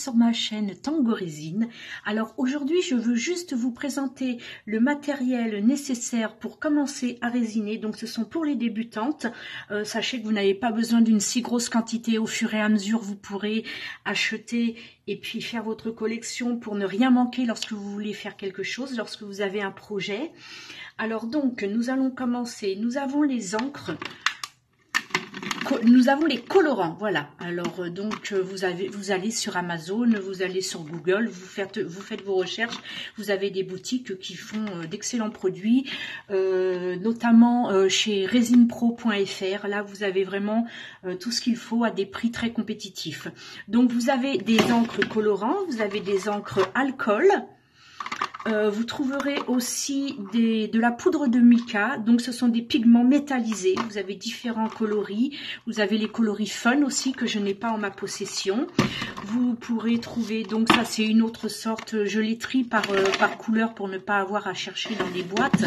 sur ma chaîne Tango Résine. Alors aujourd'hui je veux juste vous présenter le matériel nécessaire pour commencer à résiner. Donc ce sont pour les débutantes. Sachez que vous n'avez pas besoin d'une si grosse quantité. Au fur et à mesure vous pourrez acheter et puis faire votre collection pour ne rien manquer lorsque vous voulez faire quelque chose, lorsque vous avez un projet. Alors donc nous allons commencer. Nous avons les encres. Nous avons les colorants, voilà. Alors donc vous allez sur Amazon, vous allez sur Google, vous faites vos recherches. Vous avez des boutiques qui font d'excellents produits, notamment chez resinepro.fr. Là vous avez vraiment tout ce qu'il faut à des prix très compétitifs. Donc vous avez des encres colorants, vous avez des encres alcool. Vous trouverez aussi de la poudre de mica, donc ce sont des pigments métallisés, vous avez différents coloris, vous avez les coloris fun aussi que je n'ai pas en ma possession. Vous pourrez trouver, donc ça c'est une autre sorte, je les trie par couleur pour ne pas avoir à chercher dans les boîtes.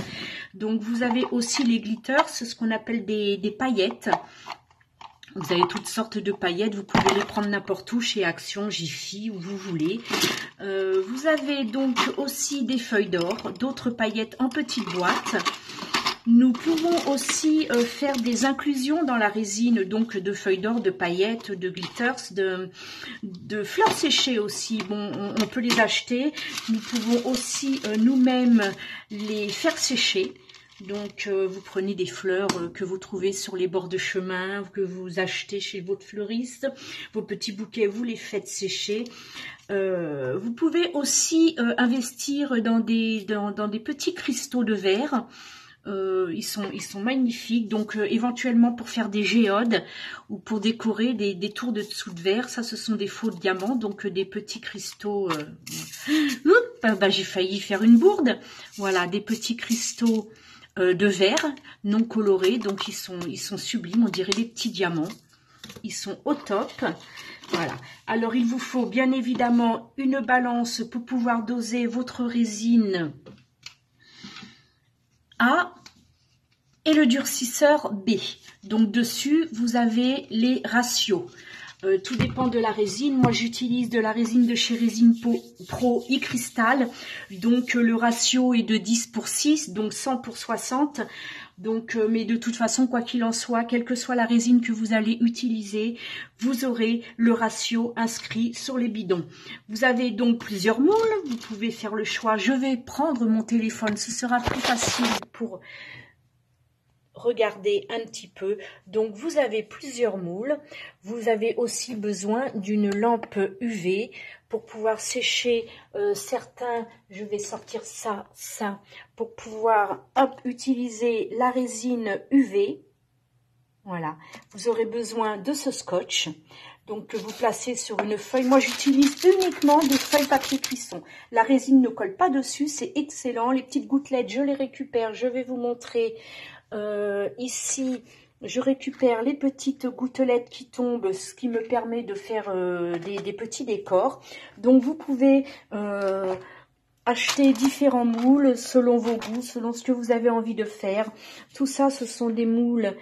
Donc vous avez aussi les glitters, c'est ce qu'on appelle des paillettes. Vous avez toutes sortes de paillettes, vous pouvez les prendre n'importe où, chez Action, Jiffy, où vous voulez. Vous avez donc aussi des feuilles d'or, d'autres paillettes en petites boîtes. Nous pouvons aussi faire des inclusions dans la résine, donc de feuilles d'or, de paillettes, de glitters, de fleurs séchées aussi. Bon, on peut les acheter. Nous pouvons aussi nous-mêmes les faire sécher. Donc vous prenez des fleurs que vous trouvez sur les bords de chemin, que vous achetez chez votre fleuriste, vos petits bouquets, vous les faites sécher. Vous pouvez aussi investir dans des petits cristaux de verre. Ils sont magnifiques, donc éventuellement pour faire des géodes ou pour décorer des tours de dessous de verre. Ça ce sont des faux diamants, donc des petits cristaux. J'ai failli faire une bourde. Voilà, des petits cristaux de verre non colorés, donc ils sont sublimes, on dirait des petits diamants, ils sont au top. Voilà, alors il vous faut bien évidemment une balance pour pouvoir doser votre résine A et le durcisseur B. Donc dessus vous avez les ratios. Tout dépend de la résine. Moi, j'utilise de la résine de chez Resin Pro iCrystal. Donc, le ratio est de 10:6, donc 100:60. Donc, mais de toute façon, quoi qu'il en soit, quelle que soit la résine que vous allez utiliser, vous aurez le ratio inscrit sur les bidons. Vous avez donc plusieurs moules. Vous pouvez faire le choix. Je vais prendre mon téléphone. Ce sera plus facile pour regardez un petit peu. Donc vous avez plusieurs moules. Vous avez aussi besoin d'une lampe UV pour pouvoir sécher certains. Je vais sortir ça pour pouvoir utiliser la résine UV. Voilà, vous aurez besoin de ce scotch. Donc que vous placez sur une feuille. Moi j'utilise uniquement des feuilles papier cuisson. La résine ne colle pas dessus, c'est excellent. Les petites gouttelettes, je les récupère. Je vais vous montrer. Ici, je récupère les petites gouttelettes qui tombent, ce qui me permet de faire des petits décors. Donc, vous pouvez acheter différents moules selon vos goûts, selon ce que vous avez envie de faire. Tout ça, ce sont des moules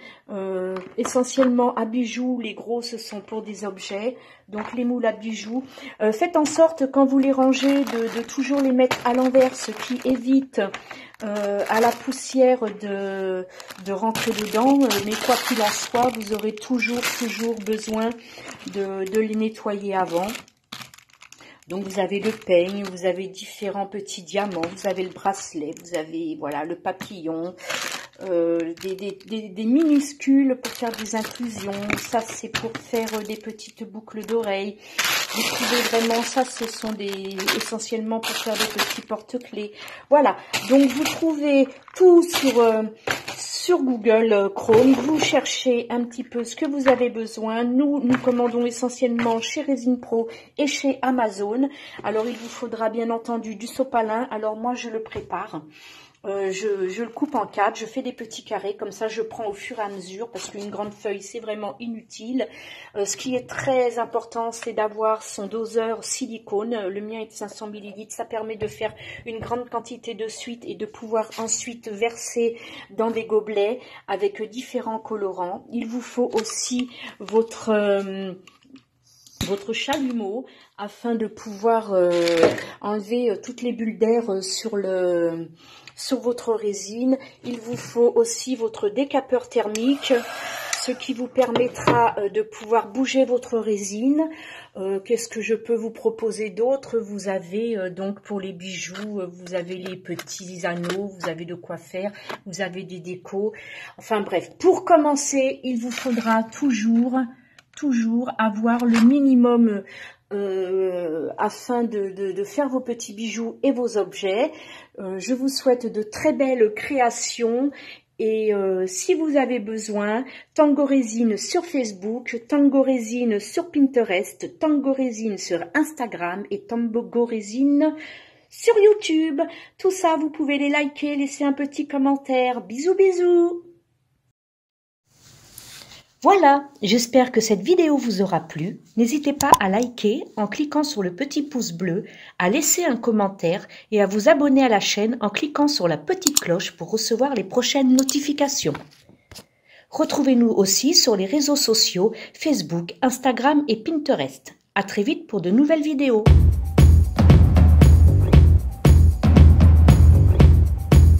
essentiellement à bijoux. Les gros, ce sont pour des objets. Donc, les moules à bijoux. Faites en sorte, quand vous les rangez, de toujours les mettre à l'envers, ce qui évite à la poussière de rentrer dedans, mais quoi qu'il en soit, vous aurez toujours besoin de les nettoyer avant. Donc vous avez le peigne, vous avez différents petits diamants, vous avez le bracelet, vous avez voilà le papillon, des minuscules pour faire des inclusions. Ça c'est pour faire des petites boucles d'oreilles. Vous trouvez vraiment ça, ce sont essentiellement pour faire des petits porte-clés. Voilà, donc vous trouvez tout sur Google Chrome. Vous cherchez un petit peu ce que vous avez besoin. Nous commandons essentiellement chez Resin Pro et chez Amazon. Alors il vous faudra bien entendu du sopalin. Alors moi je le prépare. Je le coupe en 4, je fais des petits carrés, comme ça je prends au fur et à mesure, parce qu'une grande feuille c'est vraiment inutile. Ce qui est très important, c'est d'avoir son doseur silicone. Le mien est de 500 ml, ça permet de faire une grande quantité de suite et de pouvoir ensuite verser dans des gobelets avec différents colorants. Il vous faut aussi votre votre chalumeau afin de pouvoir enlever toutes les bulles d'air sur votre résine. Il vous faut aussi votre décapeur thermique, ce qui vous permettra de pouvoir bouger votre résine. Qu'est-ce que je peux vous proposer d'autre? Vous avez donc pour les bijoux, vous avez les petits anneaux, vous avez de quoi faire, vous avez des décos. Enfin bref, pour commencer, il vous faudra toujours avoir le minimum afin de faire vos petits bijoux et vos objets. Je vous souhaite de très belles créations. Et si vous avez besoin, Tango Résine sur Facebook, Tango Résine sur Pinterest, Tango Résine sur Instagram et Tango Résine sur YouTube. Tout ça, vous pouvez les liker, laisser un petit commentaire. Bisous, bisous! Voilà, j'espère que cette vidéo vous aura plu. N'hésitez pas à liker en cliquant sur le petit pouce bleu, à laisser un commentaire et à vous abonner à la chaîne en cliquant sur la petite cloche pour recevoir les prochaines notifications. Retrouvez-nous aussi sur les réseaux sociaux Facebook, Instagram et Pinterest. À très vite pour de nouvelles vidéos.